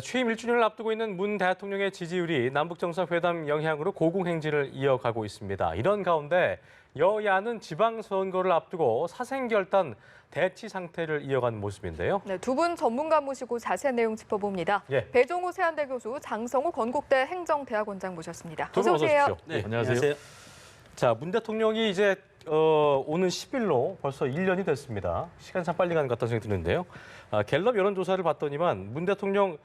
취임 1주년을 앞두고 있는 문 대통령의 지지율이 남북정상회담 영향으로 고공행진을 이어가고 있습니다. 이런 가운데 여야는 지방선거를 앞두고 사생결단 대치 상태를 이어가는 모습인데요. 네, 두 분 전문가 모시고 자세한 내용 짚어봅니다. 예. 배종호 세한대 교수, 장성호 건국대 행정대학원장 모셨습니다. 두 분 어서 오십시오. 네, 안녕하세요. 자, 문 대통령이 이제 오는 10일로 벌써 1년이 됐습니다. 시간 참 빨리 가는 것 같다는 생각이 드는데요. 갤럽 여론조사를 봤더니만 문 대통령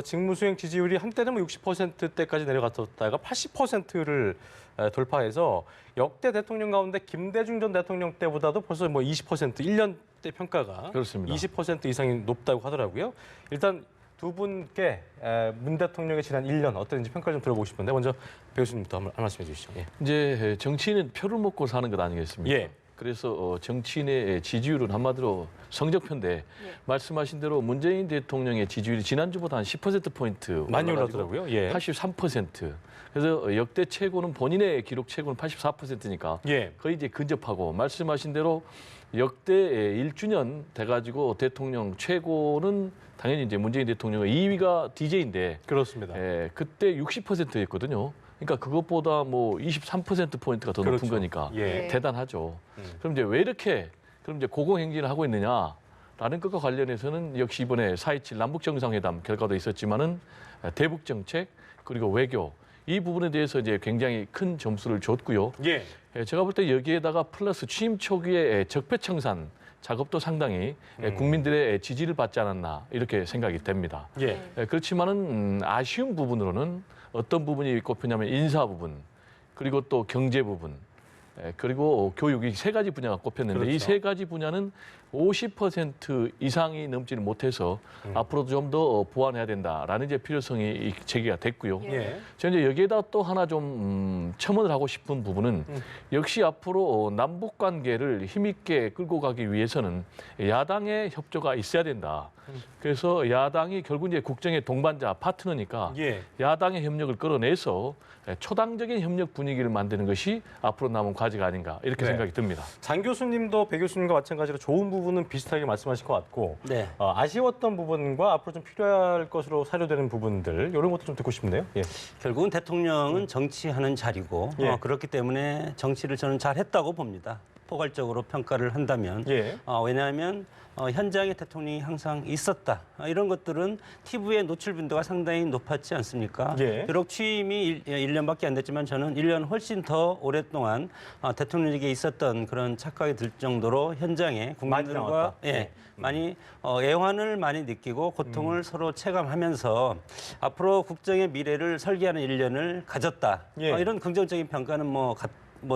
직무수행 지지율이 한때는 60%대까지 내려갔었다가 80%를 돌파해서 역대 대통령 가운데 김대중 전 대통령 때보다도 벌써 20% 1년 때 평가가 그렇습니다. 20% 이상이 높다고 하더라고요. 일단 두 분께 문 대통령의 지난 1년 어땠는지 평가를 좀 들어보고 싶은데 먼저 배 교수님부터 한 말씀해 주시죠. 예. 이제 정치인은 표를 먹고 사는 것 아니겠습니까? 예. 그래서 정치인의 지지율은 한마디로 성적표인데 말씀하신 대로 문재인 대통령의 지지율이 지난주보다 한 10%포인트 많이 올랐더라고요. 예. 83%. 그래서 역대 최고는 본인의 기록 최고는 84%니까 예. 거의 이제 근접하고 말씀하신 대로 역대 1주년 돼가지고 대통령 최고는 당연히 이제 문재인 대통령의 2위가 DJ인데 그렇습니다. 그때 60%였거든요. 그러니까 그것보다 23%포인트가 더 높은 그렇죠. 거니까 예. 대단하죠. 그럼 이제 왜 이렇게 그럼 이제 고공행진을 하고 있느냐라는 것과 관련해서는 역시 이번에 4.27 남북정상회담 결과도 있었지만은 대북 정책 그리고 외교 이 부분에 대해서 이제 굉장히 큰 점수를 줬고요. 예. 제가 볼 때 여기에다가 플러스 취임 초기에 적폐청산 작업도 상당히 국민들의 지지를 받지 않았나 이렇게 생각이 됩니다. 예. 그렇지만은 아쉬운 부분으로는 어떤 부분이 꼽히냐면 인사 부분, 그리고 또 경제 부분, 그리고 교육 이 세 가지 분야가 꼽혔는데 그렇죠. 이 세 가지 분야는 50% 이상이 넘지는 못해서 앞으로도 좀 더 보완해야 된다라는 이제 필요성이 제기가 됐고요. 예. 저는 이제 여기에다 또 하나 좀 첨언을 하고 싶은 부분은 역시 앞으로 남북 관계를 힘있게 끌고 가기 위해서는 야당의 협조가 있어야 된다. 그래서 야당이 결국 이제 국정의 동반자 파트너니까 예. 야당의 협력을 끌어내서 초당적인 협력 분위기를 만드는 것이 앞으로 남은 과제가 아닌가 이렇게 네. 생각이 듭니다. 장 교수님도 배 교수님과 마찬가지로 좋은 부분은 비슷하게 말씀하실 것 같고 네. 아쉬웠던 부분과 앞으로 좀 필요할 것으로 사료되는 부분들 이런 것도 좀 듣고 싶네요. 예. 결국은 대통령은 정치하는 자리고 예. 그렇기 때문에 정치를 저는 잘했다고 봅니다. 포괄적으로 평가를 한다면. 예. 왜냐하면 현장에 대통령이 항상 있었다. 이런 것들은 TV의 노출 빈도가 상당히 높았지 않습니까? 예. 비록 취임이 1년밖에 안 됐지만 저는 1년 훨씬 더 오랫동안 대통령에게 있었던 그런 착각이 들 정도로 현장에 국민들과 나왔다. 많이 애환을 많이 느끼고 고통을 서로 체감하면서 앞으로 국정의 미래를 설계하는 1년을 가졌다. 예. 이런 긍정적인 평가는 뭐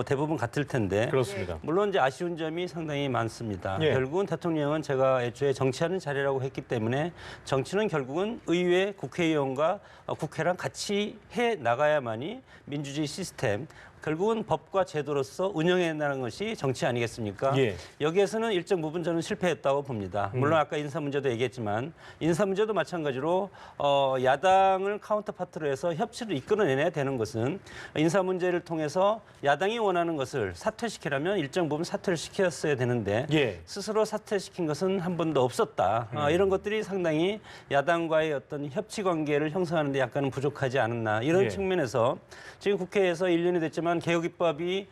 대부분 같을 텐데. 그렇습니다. 물론 이제 아쉬운 점이 상당히 많습니다. 예. 결국은 대통령은 제가 애초에 정치하는 자리라고 했기 때문에 정치는 결국은 의회, 국회의원과 국회랑 같이 해 나가야만이 민주주의 시스템, 결국은 법과 제도로서 운영해 나가는 것이 정치 아니겠습니까? 예. 여기에서는 일정 부분 저는 실패했다고 봅니다. 물론 아까 인사 문제도 얘기했지만 인사 문제도 마찬가지로 야당을 카운터파트로 해서 협치를 이끌어내야 되는 것은 인사 문제를 통해서 야당이 원하는 것을 사퇴시키려면 일정 부분 사퇴를 시켰어야 되는데 예. 스스로 사퇴시킨 것은 한 번도 없었다. 이런 것들이 상당히 야당과의 어떤 협치 관계를 형성하는 데 약간은 부족하지 않았나. 이런 예. 측면에서 지금 국회에서 1년이 됐지만 개혁 입법이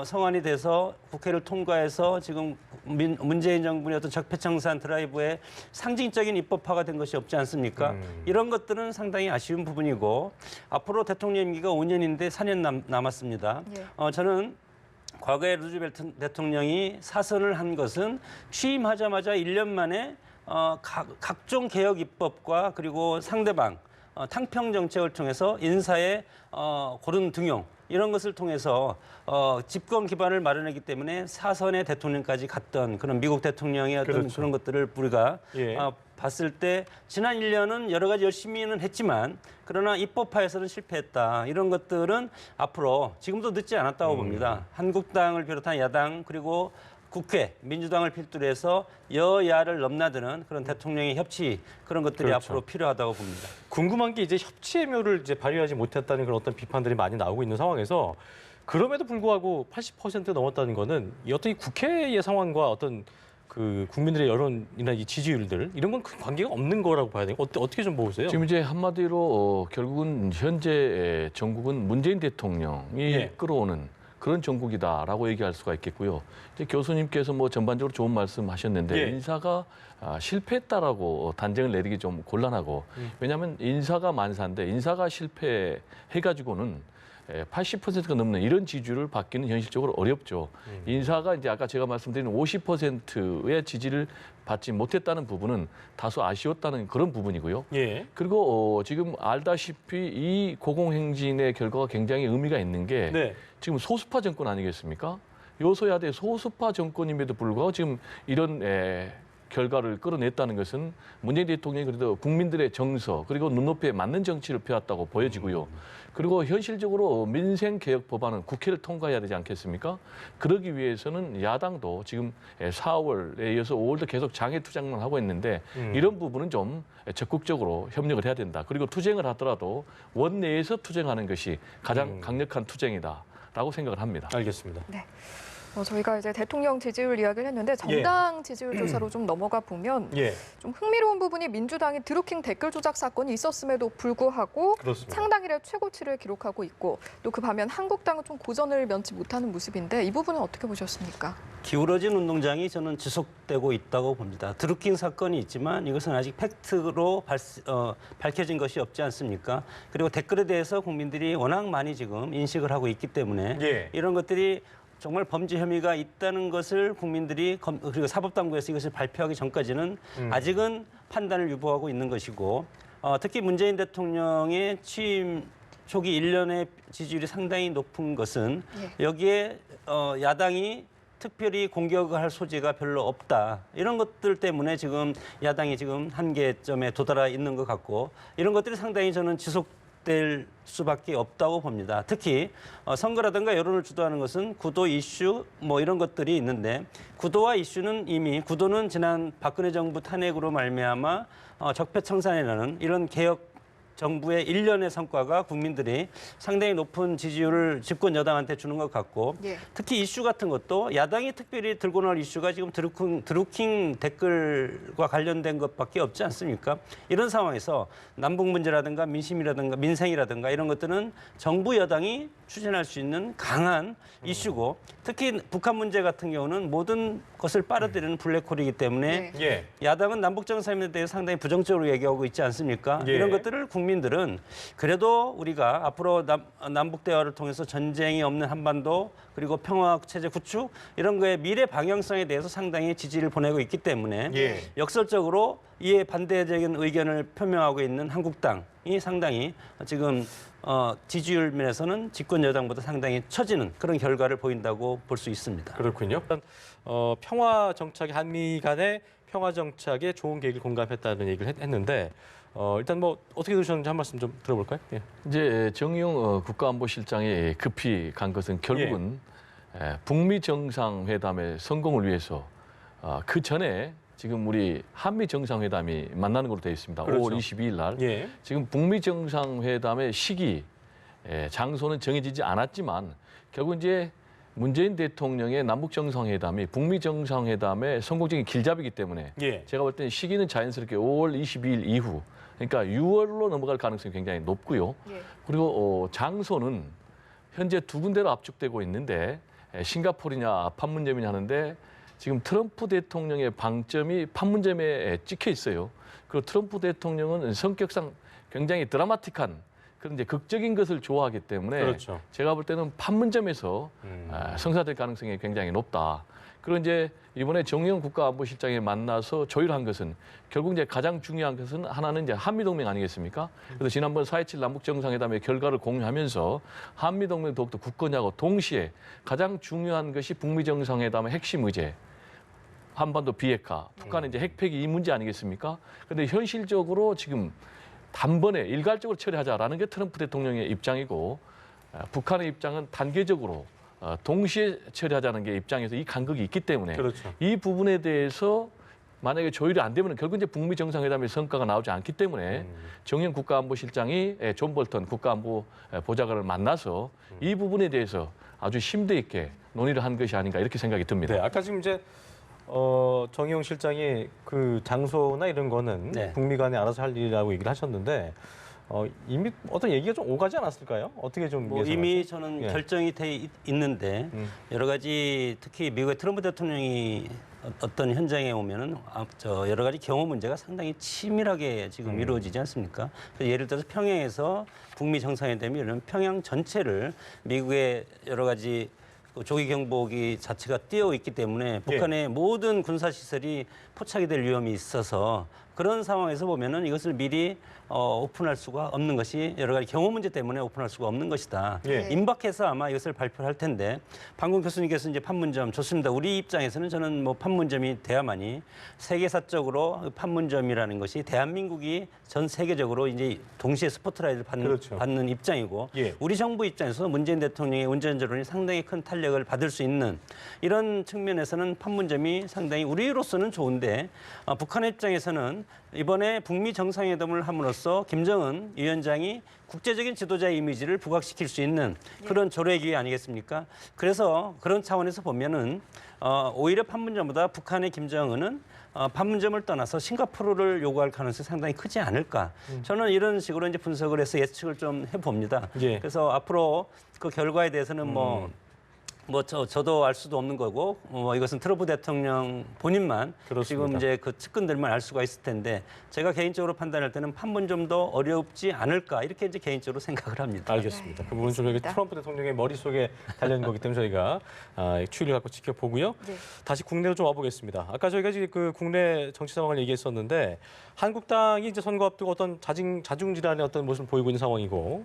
성안이 돼서 국회를 통과해서 지금 문재인 정부의 어떤 적폐청산 드라이브에 상징적인 입법화가 된 것이 없지 않습니까? 이런 것들은 상당히 아쉬운 부분이고 앞으로 대통령 임기가 5년인데 4년 남았습니다. 예. 저는 과거에 루즈벨트 대통령이 사선을 한 것은 취임하자마자 1년 만에 각종 개혁 입법과 그리고 상대방 탕평 정책을 통해서 인사의 고른 등용 이런 것을 통해서 집권 기반을 마련했기 때문에 사선의 대통령까지 갔던 그런 미국 대통령의 어떤 그렇죠. 그런 것들을 우리가 예. 봤을 때 지난 1년은 여러 가지 열심히는 했지만 그러나 입법화에서는 실패했다. 이런 것들은 앞으로 지금도 늦지 않았다고 봅니다. 한국당을 비롯한 야당 그리고 국회, 민주당을 필두로 해서 여야를 넘나드는 그런 대통령의 협치 그런 것들이 그렇죠. 앞으로 필요하다고 봅니다. 궁금한 게 이제 협치의 묘를 이제 발휘하지 못했다는 그런 어떤 비판들이 많이 나오고 있는 상황에서 그럼에도 불구하고 80% 넘었다는 거는 이 어떤 이 국회의 상황과 어떤 그 국민들의 여론이나 이 지지율들 이런 건 큰 관계가 없는 거라고 봐야 돼요. 어떻게 좀 보세요? 지금 이제 한마디로 결국은 현재 전국은 문재인 대통령이 예. 끌어오는 그런 전국이다라고 얘기할 수가 있겠고요. 이제 교수님께서 뭐 전반적으로 좋은 말씀하셨는데 예. 인사가 실패했다라고 단정을 내리기 좀 곤란하고 왜냐하면 인사가 만사인데 인사가 실패해가지고는 80%가 넘는 이런 지지율을 받기는 현실적으로 어렵죠. 인사가 이제 아까 제가 말씀드린 50%의 지지를 받지 못했다는 부분은 다소 아쉬웠다는 그런 부분이고요. 예. 그리고 지금 알다시피 이 고공행진의 결과가 굉장히 의미가 있는 게 네. 지금 소수파 정권 아니겠습니까? 여소야대 소수파 정권임에도 불구하고 지금 이런 결과를 끌어냈다는 것은 문재인 대통령이 그래도 국민들의 정서 그리고 눈높이에 맞는 정치를 펴왔다고 보여지고요. 그리고 현실적으로 민생 개혁 법안은 국회를 통과해야 되지 않겠습니까? 그러기 위해서는 야당도 지금 4월에 이어서 5월도 계속 장애 투쟁만 하고 있는데 이런 부분은 좀 적극적으로 협력을 해야 된다. 그리고 투쟁을 하더라도 원내에서 투쟁하는 것이 가장 강력한 투쟁이다라고 생각을 합니다. 알겠습니다. 네. 저희가 이제 대통령 지지율 이야기를 했는데 정당 지지율 조사로 좀 넘어가 보면 예. 좀 흥미로운 부분이 민주당이 드루킹 댓글 조작 사건이 있었음에도 불구하고 그렇습니다. 창당 이래 최고치를 기록하고 있고 또 그 반면 한국당은 좀 고전을 면치 못하는 모습인데 이 부분은 어떻게 보셨습니까? 기울어진 운동장이 저는 지속되고 있다고 봅니다. 드루킹 사건이 있지만 이것은 아직 팩트로 밝혀진 것이 없지 않습니까? 그리고 댓글에 대해서 국민들이 워낙 많이 지금 인식을 하고 있기 때문에 예. 이런 것들이 정말 범죄 혐의가 있다는 것을 국민들이 그리고 사법당국에서 이것을 발표하기 전까지는 아직은 판단을 유보하고 있는 것이고 특히 문재인 대통령의 취임 초기 1년의 지지율이 상당히 높은 것은 여기에 야당이 특별히 공격을 할 소지가 별로 없다. 이런 것들 때문에 지금 야당이 지금 한계점에 도달해 있는 것 같고 이런 것들이 상당히 저는 될 수밖에 없다고 봅니다. 특히 선거라든가 여론을 주도하는 것은 구도 이슈 뭐 이런 것들이 있는데 구도와 이슈는 이미 구도는 지난 박근혜 정부 탄핵으로 말미암아 적폐청산이라는 이런 개혁 정부의 1년의 성과가 국민들이 상당히 높은 지지율을 집권 여당한테 주는 것 같고 특히 이슈 같은 것도 야당이 특별히 들고 나올 이슈가 지금 드루킹 댓글과 관련된 것밖에 없지 않습니까? 이런 상황에서 남북 문제라든가 민심이라든가 민생이라든가 이런 것들은 정부 여당이 추진할 수 있는 강한 이슈고 특히 북한 문제 같은 경우는 모든 것을 빨아들이는 블랙홀이기 때문에 야당은 남북 정상회담에 대해서 상당히 부정적으로 얘기하고 있지 않습니까? 이런 것들을 국민들은 그래도 우리가 앞으로 남북 대화를 통해서 전쟁이 없는 한반도 그리고 평화 체제 구축 이런 거의 미래 방향성에 대해서 상당히 지지를 보내고 있기 때문에 역설적으로 이에 반대적인 의견을 표명하고 있는 한국당이 상당히 지금 지지율 면에서는 집권 여당보다 상당히 처지는 그런 결과를 보인다고 볼 수 있습니다. 그렇군요. 일단 평화 정착 한미 간의 평화 정착에 좋은 계기를 공감했다는 얘기를 했는데 일단 뭐 어떻게 들으셨는지 한 말씀 좀 들어볼까요? 예. 이제 정의용 국가안보실장이 급히 간 것은 결국은 북미 정상회담의 성공을 위해서 그 전에 지금 우리 한미 정상회담이 만나는 걸로 되어 있습니다. 그렇죠. 5월 22일 날. 지금 북미 정상회담의 시기, 장소는 정해지지 않았지만 결국 이제 문재인 대통령의 남북 정상회담이 북미 정상회담의 성공적인 길잡이기 때문에 제가 볼 때는 시기는 자연스럽게 5월 22일 이후 그러니까 6월로 넘어갈 가능성이 굉장히 높고요. 그리고 장소는 현재 두 군데로 압축되고 있는데 싱가포르냐 판문점이냐 하는데 지금 트럼프 대통령의 방점이 판문점에 찍혀 있어요. 그리고 트럼프 대통령은 성격상 굉장히 드라마틱한 그런 이제 극적인 것을 좋아하기 때문에 제가 볼 때는 판문점에서 성사될 가능성이 굉장히 높다. 그리고 이제 이번에 정의용 국가안보실장이 만나서 조율한 것은 결국 이제 가장 중요한 것은 하나는 이제 한미동맹 아니겠습니까? 그래서 지난번 4.27 남북정상회담의 결과를 공유하면서 한미동맹 더욱더 굳건하고 동시에 가장 중요한 것이 북미 정상회담의 핵심 의제. 한반도 비핵화, 북한은 이제 핵폐기 이 문제 아니겠습니까? 그런데 현실적으로 지금 단번에 일괄적으로 처리하자라는 게 트럼프 대통령의 입장이고 북한의 입장은 단계적으로 동시에 처리하자는 게 입장에서 이 간극이 있기 때문에 이 부분에 대해서 만약에 조율이 안 되면 결국 이제 북미 정상회담의 성과가 나오지 않기 때문에 정의용 국가안보실장이 존 볼턴 국가안보 보좌관을 만나서 이 부분에 대해서 아주 심도 있게 논의를 한 것이 아닌가 이렇게 생각이 듭니다. 네, 아까 지금 이제 정의용 실장이 그 장소나 이런 거는 네. 북미 간에 알아서 할 일이라고 얘기를 하셨는데 이미 어떤 얘기가 좀 오가지 않았을까요? 어떻게 좀 뭐 예상하세요? 이미 저는 예. 결정이 있는데 여러 가지 특히 미국의 트럼프 대통령이 어떤 현장에 오면은 여러 가지 경호 문제가 상당히 치밀하게 지금 이루어지지 않습니까? 그래서 예를 들어서 평양에서 북미 정상회담이 이런 평양 전체를 미국의 여러 가지 조기 경보기 자체가 띄어 있기 때문에 북한의 모든 군사 시설이 포착이 될 위험이 있어서 그런 상황에서 보면은 이것을 미리 오픈할 수가 없는 것이 여러 가지 경호 문제 때문에 오픈할 수가 없는 것이다. 예. 임박해서 아마 이것을 발표할 텐데 방금 교수님께서 이제 판문점 좋습니다. 우리 입장에서는 저는 뭐 판문점이 돼야만이 세계사적으로 판문점이라는 것이 대한민국이 전 세계적으로 이제 동시에 스포트라이트를 그렇죠. 받는 입장이고 예. 우리 정부 입장에서 문재인 대통령의 운전저론이 상당히 큰 탄력을 받을 수 있는 이런 측면에서는 판문점이 상당히 우리로서는 좋은데 북한의 입장에서는 이번에 북미 정상회담을 함으로써 김정은 위원장이 국제적인 지도자의 이미지를 부각시킬 수 있는 그런 조례 기회 아니겠습니까? 그래서 그런 차원에서 보면은 오히려 판문점보다 북한의 김정은은 판문점을 떠나서 싱가포르를 요구할 가능성이 상당히 크지 않을까. 저는 이런 식으로 이제 분석을 해서 예측을 좀 해봅니다. 예. 그래서 앞으로 그 결과에 대해서는 저도 알 수도 없는 거고 이것은 트럼프 대통령 본인만 그렇습니다. 지금 이제 그 측근들만 알 수가 있을 텐데 제가 개인적으로 판단할 때는 판문점도 어렵지 않을까 이렇게 이제 개인적으로 생각을 합니다. 알겠습니다. 그 부분은 좀 알겠습니다. 트럼프 대통령의 머릿속에 달려있는 거기 때문에 저희가 추이를 갖고 지켜보고요. 네. 다시 국내로 좀 와보겠습니다. 아까 저희가 지금 그 국내 정치 상황을 얘기했었는데 한국당이 이제 선거 앞두고 어떤 자중질환의 어떤 모습을 보이고 있는 상황이고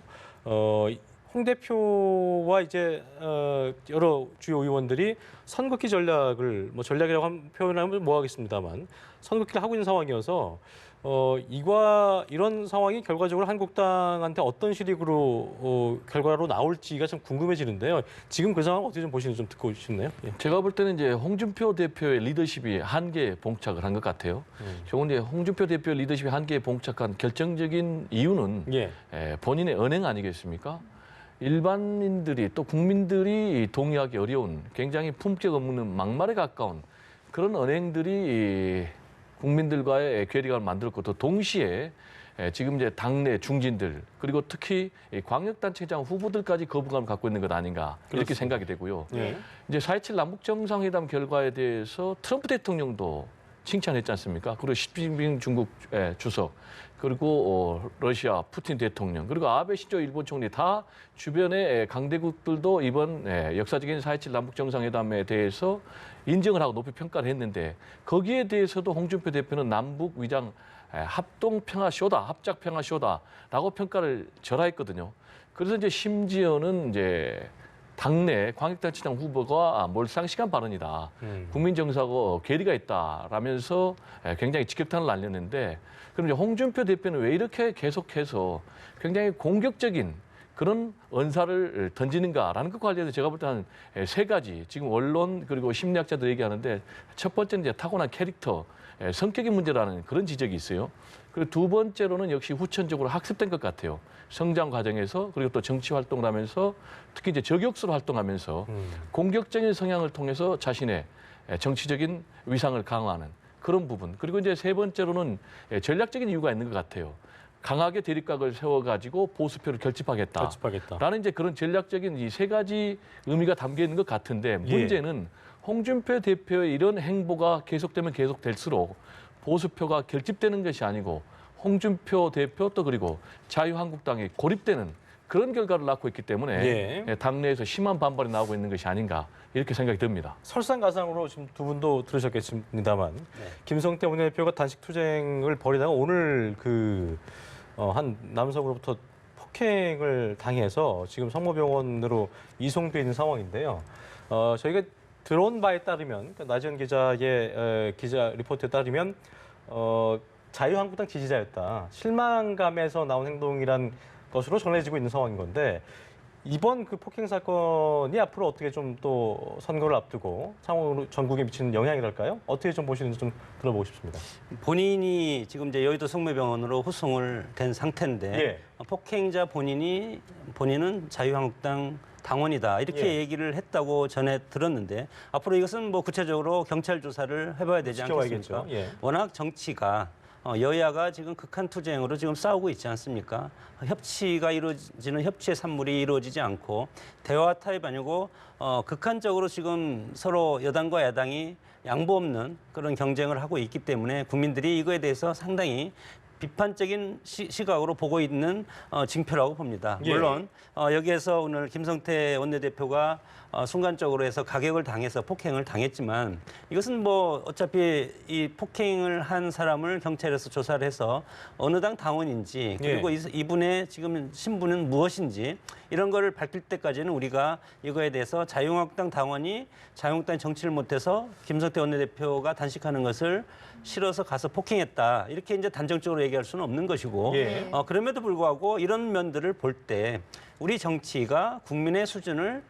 홍 대표와 이제 여러 주요 의원들이 선거기 전략을 전략이라고 표현하면 뭐하겠습니다만 선거기를 하고 있는 상황이어서 이런 상황이 결과적으로 한국당한테 어떤 실익으로 결과로 나올지가 좀 궁금해지는데요. 지금 그 상황 어떻게 좀 보시는지 좀 듣고 싶네요. 예. 제가 볼 때는 이제 홍준표 대표의 리더십이 한계에 봉착을 한 것 같아요. 저는 이제 홍준표 대표의 리더십이 한계에 봉착한 결정적인 이유는 예. 본인의 언행 아니겠습니까? 일반인들이 또 국민들이 동의하기 어려운 굉장히 품격 없는 막말에 가까운 그런 언행들이 국민들과의 괴리감을 만들었고 또 동시에 지금 이제 당내 중진들 그리고 특히 광역단체장 후보들까지 거부감을 갖고 있는 것 아닌가 이렇게 그렇습니다. 생각이 되고요. 예. 이제 4.27 남북 정상회담 결과에 대해서 트럼프 대통령도 칭찬했지 않습니까? 그리고 시진핑 중국 주석 그리고 러시아 푸틴 대통령 그리고 아베 신조 일본 총리 다 주변의 강대국들도 이번 역사적인 4.27 남북 정상회담에 대해서 인정을 하고 높이 평가를 했는데 거기에 대해서도 홍준표 대표는 남북 위장 합동 평화 쇼다, 합작 평화 쇼다라고 평가를 절하했거든요. 그래서 이제 심지어는 이제 당내 광역단체장 후보가 몰상식한 발언이다. 국민 정서하고 괴리가 있다라면서 굉장히 직격탄을 날렸는데 그럼 이제 홍준표 대표는 왜 이렇게 계속해서 굉장히 공격적인 그런 언사를 던지는가라는 것과 관련해서 제가 볼 때 한 세 가지 지금 언론 그리고 심리학자들 얘기하는데 첫 번째는 이제 타고난 캐릭터, 성격의 문제라는 그런 지적이 있어요. 그리고 두 번째로는 역시 후천적으로 학습된 것 같아요. 성장 과정에서 그리고 또 정치 활동을 하면서 특히 이제 저격수로 활동하면서 공격적인 성향을 통해서 자신의 정치적인 위상을 강화하는 그런 부분. 그리고 이제 세 번째로는 전략적인 이유가 있는 것 같아요. 강하게 대립각을 세워가지고 보수표를 결집하겠다. 결집하겠다. 라는 이제 그런 전략적인 이 세 가지 의미가 담겨 있는 것 같은데 문제는 홍준표 대표의 이런 행보가 계속되면 계속될수록 보수표가 결집되는 것이 아니고 홍준표 대표 또 그리고 자유한국당이 고립되는 그런 결과를 낳고 있기 때문에 당내에서 심한 반발이 나오고 있는 것이 아닌가 이렇게 생각이 듭니다. 설상가상으로 지금 두 분도 들으셨겠습니다만 김성태 원내대표가 단식 투쟁을 벌이다가 오늘 한 남성으로부터 폭행을 당해서 지금 성모병원으로 이송돼 있는 상황인데요. 저희가 들어온 바에 따르면 나지원 기자의 기자 리포트에 따르면 자유한국당 지지자였다. 실망감에서 나온 행동이란 것으로 전해지고 있는 상황인 건데 이번 그 폭행 사건이 앞으로 어떻게 좀 또 선거를 앞두고 상황으로 전국에 미치는 영향이랄까요? 어떻게 좀 보시는지 좀 들어보고 싶습니다. 본인이 지금 이제 여의도 성모병원으로 후송을 된 상태인데 예. 폭행자 본인은 자유한국당 당원이다 이렇게 예. 얘기를 했다고 전에 들었는데 앞으로 이것은 뭐 구체적으로 경찰 조사를 해봐야 되지 않겠습니까? 지켜봐야겠죠. 예. 워낙 정치가 여야가 지금 극한 투쟁으로 지금 싸우고 있지 않습니까? 협치가 이루어지는 협치의 산물이 이루어지지 않고 대화 타입 아니고 극한적으로 지금 서로 여당과 야당이 양보 없는 그런 경쟁을 하고 있기 때문에 국민들이 이거에 대해서 상당히 비판적인 시각으로 보고 있는 징표라고 봅니다. 예. 물론 여기에서 오늘 김성태 원내대표가 순간적으로 해서 가격을 당해서 폭행을 당했지만 이것은 뭐 어차피 이 폭행을 한 사람을 경찰에서 조사를 해서 어느 당 당원인지 그리고 이분의 지금 신분은 무엇인지 이런 거를 밝힐 때까지는 우리가 이거에 대해서 자유한국당 당원이 자유한국당 정치를 못해서 김성태 원내대표가 단식하는 것을 싫어서 가서 폭행했다 이렇게 이제 단정적으로 얘기할 수는 없는 것이고 예. 그럼에도 불구하고 이런 면들을 볼 때 우리 정치가 국민의 수준을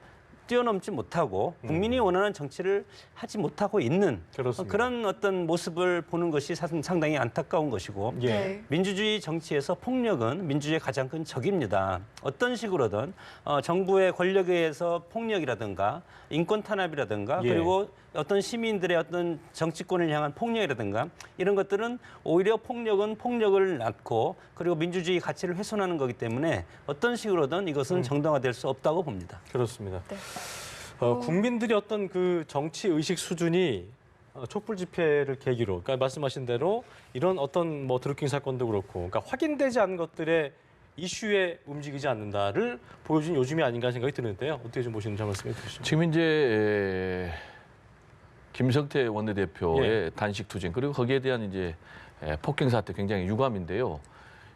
뛰어넘지 못하고 국민이 원하는 정치를 하지 못하고 있는 그렇습니다. 그런 어떤 모습을 보는 것이 상당히 안타까운 것이고 예. 네. 민주주의 정치에서 폭력은 민주주의의 가장 큰 적입니다. 어떤 식으로든 정부의 권력에 의해서 폭력이라든가 인권 탄압이라든가 예. 그리고 어떤 시민들의 어떤 정치권을 향한 폭력이라든가 이런 것들은 오히려 폭력은 폭력을 낳고 그리고 민주주의 가치를 훼손하는 거기 때문에 어떤 식으로든 이것은 정당화될 수 없다고 봅니다. 그렇습니다. 네. 국민들이 어떤 그 정치 의식 수준이 촛불 집회를 계기로, 그러니까 말씀하신 대로 이런 어떤 뭐 드루킹 사건도 그렇고, 그러니까 확인되지 않은 것들의 이슈에 움직이지 않는다를 보여준 요즘이 아닌가 생각이 드는데요. 어떻게 좀 보시는지 한 말씀해 주시죠. 지금 이제 김성태 원내대표의 예. 단식 투쟁 그리고 거기에 대한 이제 폭행 사태 굉장히 유감인데요.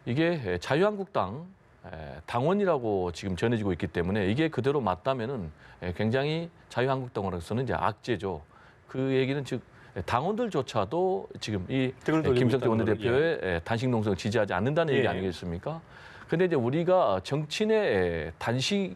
이게 자유한국당 당원이라고 지금 전해지고 있기 때문에 이게 그대로 맞다면은 굉장히 자유한국당으로서는 이제 악재죠. 그 얘기는 즉 당원들조차도 지금 이 등을 돌리고 김성태 있다는 원내대표의 단식 농성을 지지하지 않는다는 얘기 예. 아니겠습니까? 근데 이제 우리가 정치인의 단식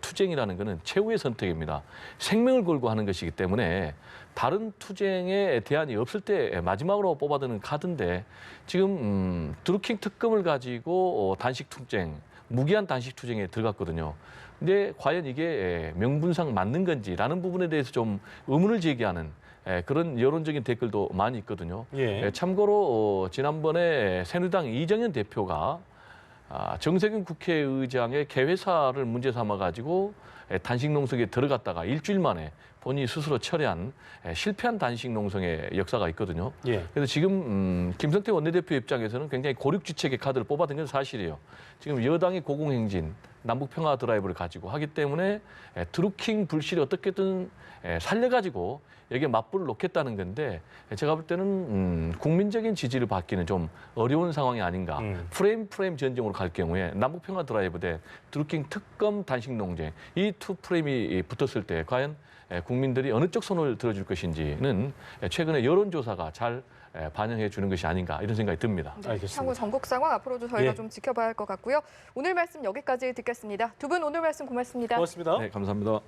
투쟁이라는 것은 최후의 선택입니다. 생명을 걸고 하는 것이기 때문에 다른 투쟁에 대안이 없을 때 마지막으로 뽑아드는 카드인데 지금 드루킹 특검을 가지고 단식 투쟁, 무기한 단식 투쟁에 들어갔거든요. 근데 과연 이게 명분상 맞는 건지라는 부분에 대해서 좀 의문을 제기하는 그런 여론적인 댓글도 많이 있거든요. 예. 참고로 지난번에 새누리당 이정현 대표가 정세균 국회의장의 개회사를 문제 삼아가지고 단식 농성에 들어갔다가 일주일 만에 본인이 스스로 철회한 실패한 단식 농성의 역사가 있거든요. 예. 그래서 지금 김성태 원내대표 입장에서는 굉장히 고륙지책의 카드를 뽑아든 건 사실이에요. 지금 여당이 고공행진, 남북평화 드라이브를 가지고 하기 때문에 드루킹 불씨를 어떻게든 살려가지고 여기에 맞불을 놓겠다는 건데 제가 볼 때는 국민적인 지지를 받기는 좀 어려운 상황이 아닌가. 프레임 전쟁으로 갈 경우에 남북평화 드라이브 대 드루킹 특검 단식 농쟁 이 투 프레임이 붙었을 때 과연 국민들이 어느 쪽 손을 들어줄 것인지는 최근에 여론조사가 잘 반영해 주는 것이 아닌가 이런 생각이 듭니다. 네, 알겠습니다. 향후 전국 상황 앞으로도 저희가 예. 좀 지켜봐야 할 것 같고요. 오늘 말씀 여기까지 듣겠습니다. 두 분 오늘 말씀 고맙습니다. 고맙습니다. 네, 감사합니다.